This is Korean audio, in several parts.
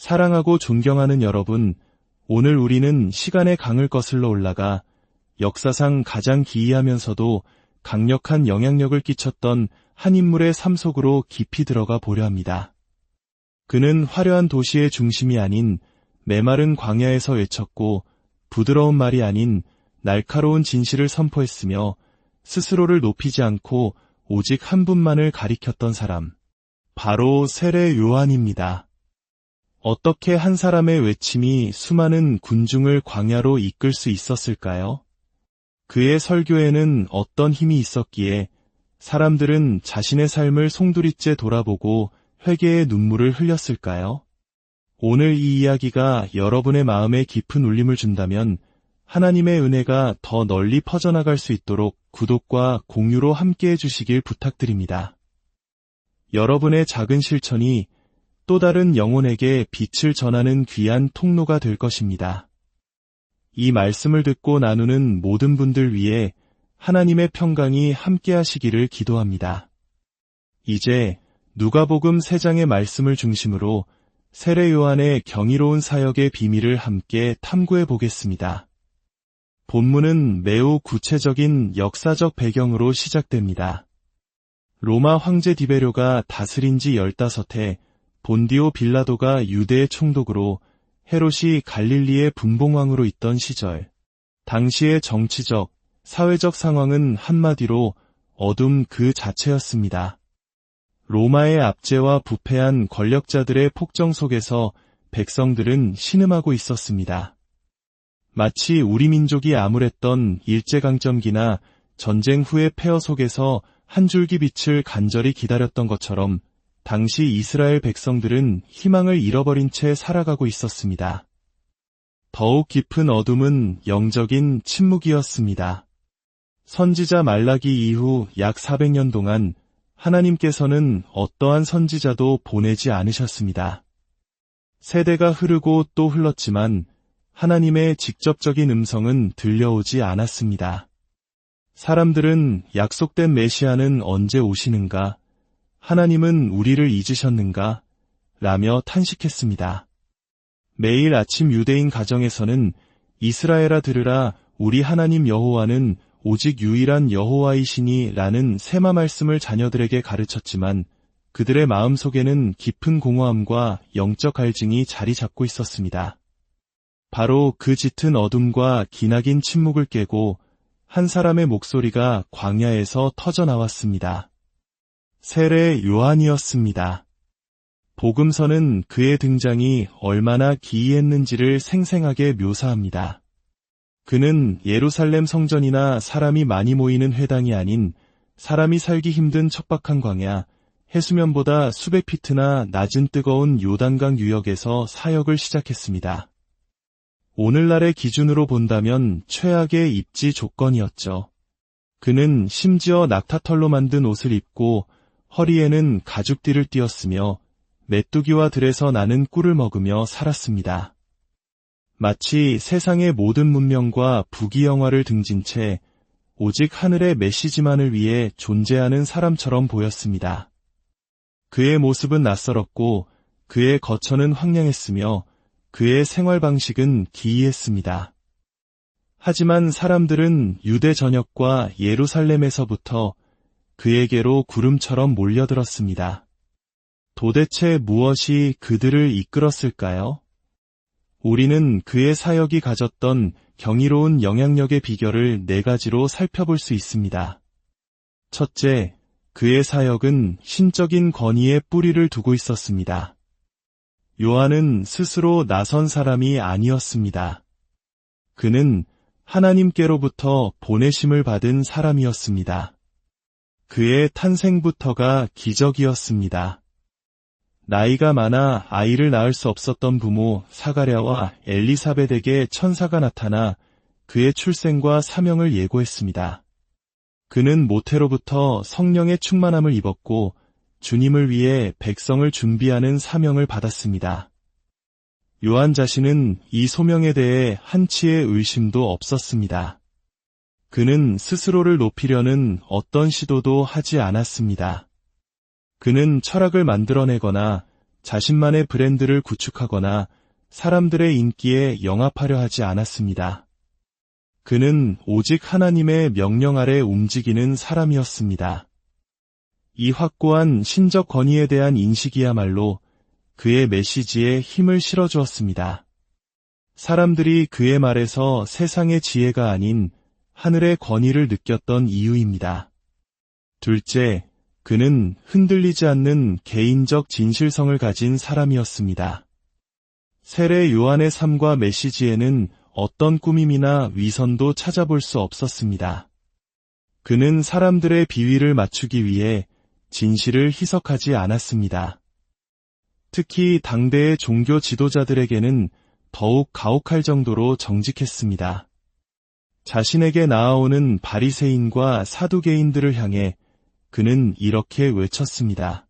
사랑하고 존경하는 여러분, 오늘 우리는 시간의 강을 거슬러 올라가 역사상 가장 기이하면서도 강력한 영향력을 끼쳤던 한 인물의 삶 속으로 깊이 들어가 보려 합니다. 그는 화려한 도시의 중심이 아닌 메마른 광야에서 외쳤고 부드러운 말이 아닌 날카로운 진실을 선포했으며 스스로를 높이지 않고 오직 한 분만을 가리켰던 사람, 바로 세례 요한입니다. 어떻게 한 사람의 외침이 수많은 군중을 광야로 이끌 수 있었을까요? 그의 설교에는 어떤 힘이 있었기에 사람들은 자신의 삶을 송두리째 돌아보고 회개의 눈물을 흘렸을까요? 오늘 이 이야기가 여러분의 마음에 깊은 울림을 준다면 하나님의 은혜가 더 널리 퍼져나갈 수 있도록 구독과 공유로 함께해 주시길 부탁드립니다. 여러분의 작은 실천이 또 다른 영혼에게 빛을 전하는 귀한 통로가 될 것입니다. 이 말씀을 듣고 나누는 모든 분들 위해 하나님의 평강이 함께하시기를 기도합니다. 이제 누가복음 3장의 말씀을 중심으로 세례 요한의 경이로운 사역의 비밀을 함께 탐구해 보겠습니다. 본문은 매우 구체적인 역사적 배경으로 시작됩니다. 로마 황제 디베료가 다스린 지 15해 본디오 빌라도가 유대의 총독으로 헤롯이 갈릴리의 분봉왕으로 있던 시절, 당시의 정치적, 사회적 상황은 한마디로 어둠 그 자체였습니다. 로마의 압제와 부패한 권력자들의 폭정 속에서 백성들은 신음하고 있었습니다. 마치 우리 민족이 암울했던 일제강점기나 전쟁 후의 폐허 속에서 한 줄기 빛을 간절히 기다렸던 것처럼 당시 이스라엘 백성들은 희망을 잃어버린 채 살아가고 있었습니다. 더욱 깊은 어둠은 영적인 침묵이었습니다. 선지자 말라기 이후 약 400년 동안 하나님께서는 어떠한 선지자도 보내지 않으셨습니다. 세대가 흐르고 또 흘렀지만 하나님의 직접적인 음성은 들려오지 않았습니다. 사람들은 약속된 메시아는 언제 오시는가? 하나님은 우리를 잊으셨는가? 라며 탄식했습니다. 매일 아침 유대인 가정에서는 이스라엘아 들으라 우리 하나님 여호와는 오직 유일한 여호와이시니 라는 세마 말씀을 자녀들에게 가르쳤지만 그들의 마음속에는 깊은 공허함과 영적 갈증이 자리 잡고 있었습니다. 바로 그 짙은 어둠과 기나긴 침묵을 깨고 한 사람의 목소리가 광야에서 터져 나왔습니다. 세례 요한이었습니다. 복음서는 그의 등장이 얼마나 기이했는지를 생생하게 묘사합니다. 그는 예루살렘 성전이나 사람이 많이 모이는 회당이 아닌 사람이 살기 힘든 척박한 광야, 해수면보다 수백 피트나 낮은 뜨거운 요단강 유역에서 사역을 시작했습니다. 오늘날의 기준으로 본다면 최악의 입지 조건이었죠. 그는 심지어 낙타털로 만든 옷을 입고 허리에는 가죽띠를 띄었으며 메뚜기와 들에서 나는 꿀을 먹으며 살았습니다. 마치 세상의 모든 문명과 부귀영화를 등진 채 오직 하늘의 메시지만을 위해 존재하는 사람처럼 보였습니다. 그의 모습은 낯설었고 그의 거처는 황량했으며 그의 생활 방식은 기이했습니다. 하지만 사람들은 유대 전역과 예루살렘에서부터 그에게로 구름처럼 몰려들었습니다. 도대체 무엇이 그들을 이끌었을까요? 우리는 그의 사역이 가졌던 경이로운 영향력의 비결을 4가지로 살펴볼 수 있습니다. 첫째, 그의 사역은 신적인 권위에 뿌리를 두고 있었습니다. 요한은 스스로 나선 사람이 아니었습니다. 그는 하나님께로부터 보내심을 받은 사람이었습니다. 그의 탄생부터가 기적이었습니다. 나이가 많아 아이를 낳을 수 없었던 부모 사가랴와 엘리사벳에게 천사가 나타나 그의 출생과 사명을 예고했습니다. 그는 모태로부터 성령의 충만함을 입었고 주님을 위해 백성을 준비하는 사명을 받았습니다. 요한 자신은 이 소명에 대해 한치의 의심도 없었습니다. 그는 스스로를 높이려는 어떤 시도도 하지 않았습니다. 그는 철학을 만들어내거나 자신만의 브랜드를 구축하거나 사람들의 인기에 영합하려 하지 않았습니다. 그는 오직 하나님의 명령 아래 움직이는 사람이었습니다. 이 확고한 신적 권위에 대한 인식이야말로 그의 메시지에 힘을 실어주었습니다. 사람들이 그의 말에서 세상의 지혜가 아닌 하늘의 권위를 느꼈던 이유입니다. 둘째, 그는 흔들리지 않는 개인적 진실성을 가진 사람이었습니다. 세례 요한의 삶과 메시지에는 어떤 꾸밈이나 위선도 찾아볼 수 없었습니다. 그는 사람들의 비위를 맞추기 위해 진실을 희석하지 않았습니다. 특히 당대의 종교 지도자들에게는 더욱 가혹할 정도로 정직했습니다. 자신에게 나아오는 바리새인과 사두개인들을 향해 그는 이렇게 외쳤습니다.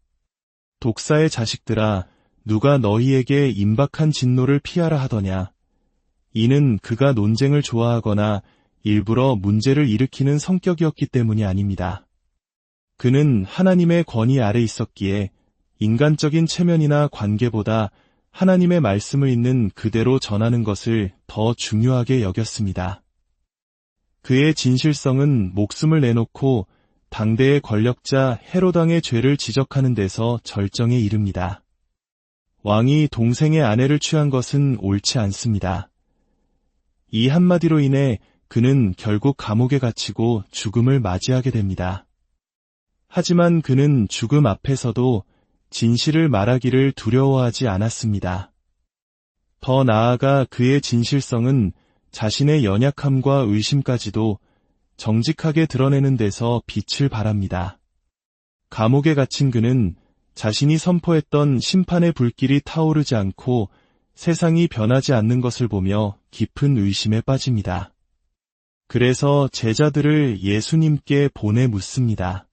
독사의 자식들아, 누가 너희에게 임박한 진노를 피하라 하더냐. 이는 그가 논쟁을 좋아하거나 일부러 문제를 일으키는 성격이었기 때문이 아닙니다. 그는 하나님의 권위 아래 있었기에 인간적인 체면이나 관계보다 하나님의 말씀을 있는 그대로 전하는 것을 더 중요하게 여겼습니다. 그의 진실성은 목숨을 내놓고 당대의 권력자 헤롯 왕의 죄를 지적하는 데서 절정에 이릅니다. 왕이 동생의 아내를 취한 것은 옳지 않습니다. 이 한마디로 인해 그는 결국 감옥에 갇히고 죽음을 맞이하게 됩니다. 하지만 그는 죽음 앞에서도 진실을 말하기를 두려워하지 않았습니다. 더 나아가 그의 진실성은 자신의 연약함과 의심까지도 정직하게 드러내는 데서 빛을 발합니다. 감옥에 갇힌 그는 자신이 선포했던 심판의 불길이 타오르지 않고 세상이 변하지 않는 것을 보며 깊은 의심에 빠집니다. 그래서 제자들을 예수님께 보내 묻습니다.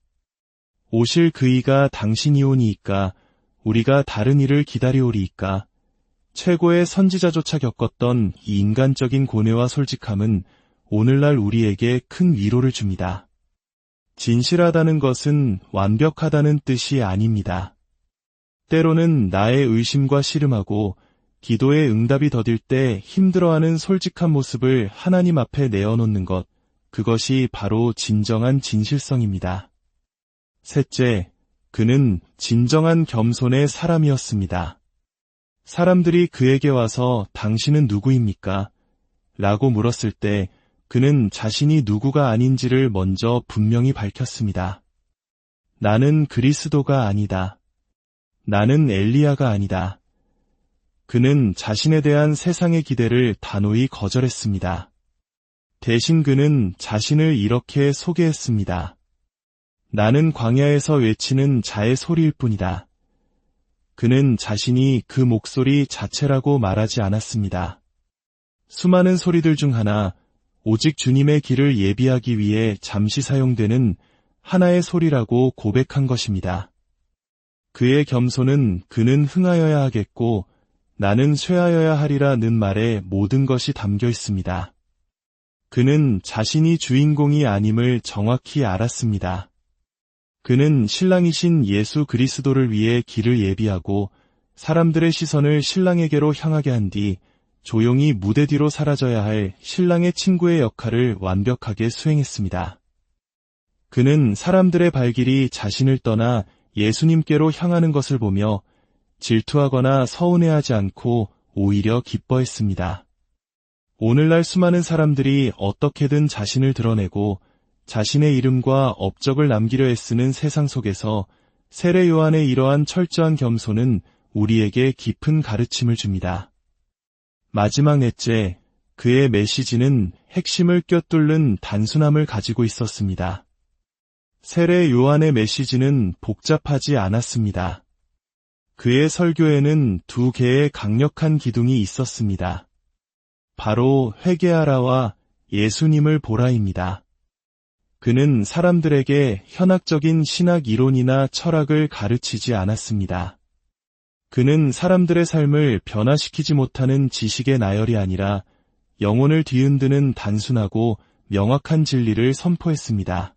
오실 그이가 당신이오니이까 우리가 다른 이를 기다리오리이까. 최고의 선지자조차 겪었던 이 인간적인 고뇌와 솔직함은 오늘날 우리에게 큰 위로를 줍니다. 진실하다는 것은 완벽하다는 뜻이 아닙니다. 때로는 나의 의심과 씨름하고 기도의 응답이 더딜 때 힘들어하는 솔직한 모습을 하나님 앞에 내어놓는 것, 그것이 바로 진정한 진실성입니다. 셋째, 그는 진정한 겸손의 사람이었습니다. 사람들이 그에게 와서 당신은 누구입니까? 라고 물었을 때 그는 자신이 누구가 아닌지를 먼저 분명히 밝혔습니다. 나는 그리스도가 아니다. 나는 엘리야가 아니다. 그는 자신에 대한 세상의 기대를 단호히 거절했습니다. 대신 그는 자신을 이렇게 소개했습니다. 나는 광야에서 외치는 자의 소리일 뿐이다. 그는 자신이 그 목소리 자체라고 말하지 않았습니다. 수많은 소리들 중 하나, 오직 주님의 길을 예비하기 위해 잠시 사용되는 하나의 소리라고 고백한 것입니다. 그의 겸손은 그는 흥하여야 하겠고 나는 쇠하여야 하리라는 말에 모든 것이 담겨 있습니다. 그는 자신이 주인공이 아님을 정확히 알았습니다. 그는 신랑이신 예수 그리스도를 위해 길을 예비하고 사람들의 시선을 신랑에게로 향하게 한 뒤 조용히 무대 뒤로 사라져야 할 신랑의 친구의 역할을 완벽하게 수행했습니다. 그는 사람들의 발길이 자신을 떠나 예수님께로 향하는 것을 보며 질투하거나 서운해하지 않고 오히려 기뻐했습니다. 오늘날 수많은 사람들이 어떻게든 자신을 드러내고 자신의 이름과 업적을 남기려 애쓰는 세상 속에서 세례 요한의 이러한 철저한 겸손은 우리에게 깊은 가르침을 줍니다. 마지막 넷째, 그의 메시지는 핵심을 꿰뚫는 단순함을 가지고 있었습니다. 세례 요한의 메시지는 복잡하지 않았습니다. 그의 설교에는 두 개의 강력한 기둥이 있었습니다. 바로 회개하라와 예수님을 보라입니다. 그는 사람들에게 현학적인 신학 이론이나 철학을 가르치지 않았습니다. 그는 사람들의 삶을 변화시키지 못하는 지식의 나열이 아니라 영혼을 뒤흔드는 단순하고 명확한 진리를 선포했습니다.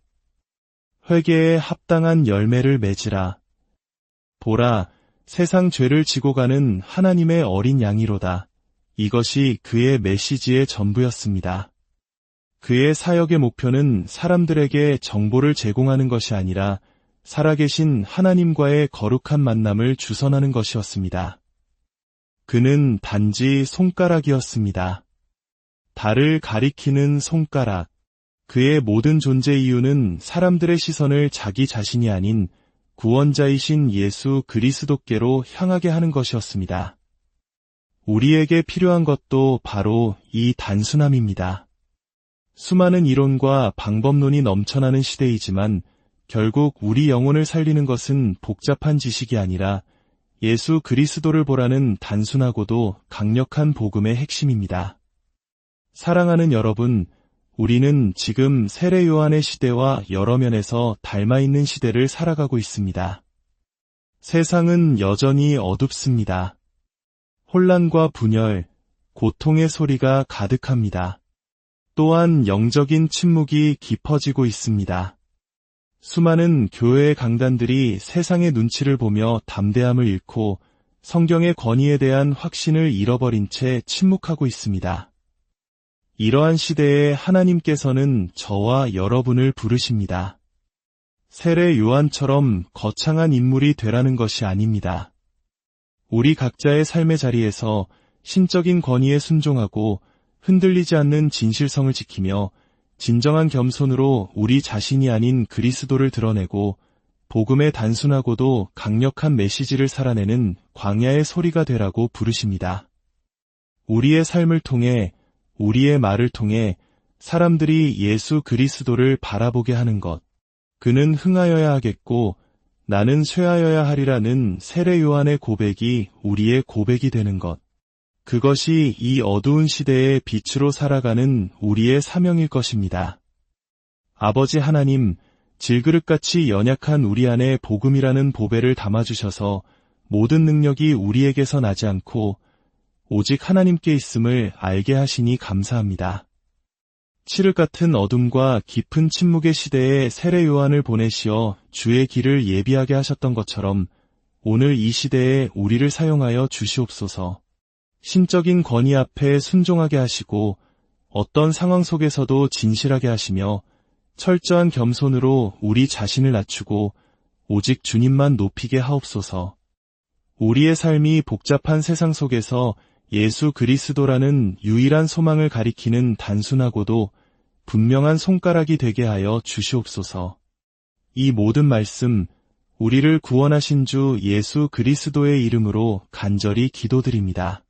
회개에 합당한 열매를 맺으라. 보라, 세상 죄를 지고 가는 하나님의 어린 양이로다. 이것이 그의 메시지의 전부였습니다. 그의 사역의 목표는 사람들에게 정보를 제공하는 것이 아니라 살아계신 하나님과의 거룩한 만남을 주선하는 것이었습니다. 그는 단지 손가락이었습니다. 달을 가리키는 손가락. 그의 모든 존재 이유는 사람들의 시선을 자기 자신이 아닌 구원자이신 예수 그리스도께로 향하게 하는 것이었습니다. 우리에게 필요한 것도 바로 이 단순함입니다. 수많은 이론과 방법론이 넘쳐나는 시대이지만 결국 우리 영혼을 살리는 것은 복잡한 지식이 아니라 예수 그리스도를 보라는 단순하고도 강력한 복음의 핵심입니다. 사랑하는 여러분, 우리는 지금 세례 요한의 시대와 여러 면에서 닮아있는 시대를 살아가고 있습니다. 세상은 여전히 어둡습니다. 혼란과 분열, 고통의 소리가 가득합니다. 또한 영적인 침묵이 깊어지고 있습니다. 수많은 교회의 강단들이 세상의 눈치를 보며 담대함을 잃고 성경의 권위에 대한 확신을 잃어버린 채 침묵하고 있습니다. 이러한 시대에 하나님께서는 저와 여러분을 부르십니다. 세례 요한처럼 거창한 인물이 되라는 것이 아닙니다. 우리 각자의 삶의 자리에서 신적인 권위에 순종하고 흔들리지 않는 진실성을 지키며 진정한 겸손으로 우리 자신이 아닌 그리스도를 드러내고 복음의 단순하고도 강력한 메시지를 살아내는 광야의 소리가 되라고 부르십니다. 우리의 삶을 통해, 우리의 말을 통해 사람들이 예수 그리스도를 바라보게 하는 것. 그는 흥하여야 하겠고 나는 쇠하여야 하리라는 세례 요한의 고백이 우리의 고백이 되는 것. 그것이 이 어두운 시대의 빛으로 살아가는 우리의 사명일 것입니다. 아버지 하나님, 질그릇같이 연약한 우리 안에 복음이라는 보배를 담아주셔서 모든 능력이 우리에게서 나지 않고 오직 하나님께 있음을 알게 하시니 감사합니다. 칠흑 같은 어둠과 깊은 침묵의 시대에 세례 요한을 보내시어 주의 길을 예비하게 하셨던 것처럼 오늘 이 시대에 우리를 사용하여 주시옵소서. 신적인 권위 앞에 순종하게 하시고 어떤 상황 속에서도 진실하게 하시며 철저한 겸손으로 우리 자신을 낮추고 오직 주님만 높이게 하옵소서. 우리의 삶이 복잡한 세상 속에서 예수 그리스도라는 유일한 소망을 가리키는 단순하고도 분명한 손가락이 되게 하여 주시옵소서. 이 모든 말씀, 우리를 구원하신 주 예수 그리스도의 이름으로 간절히 기도드립니다.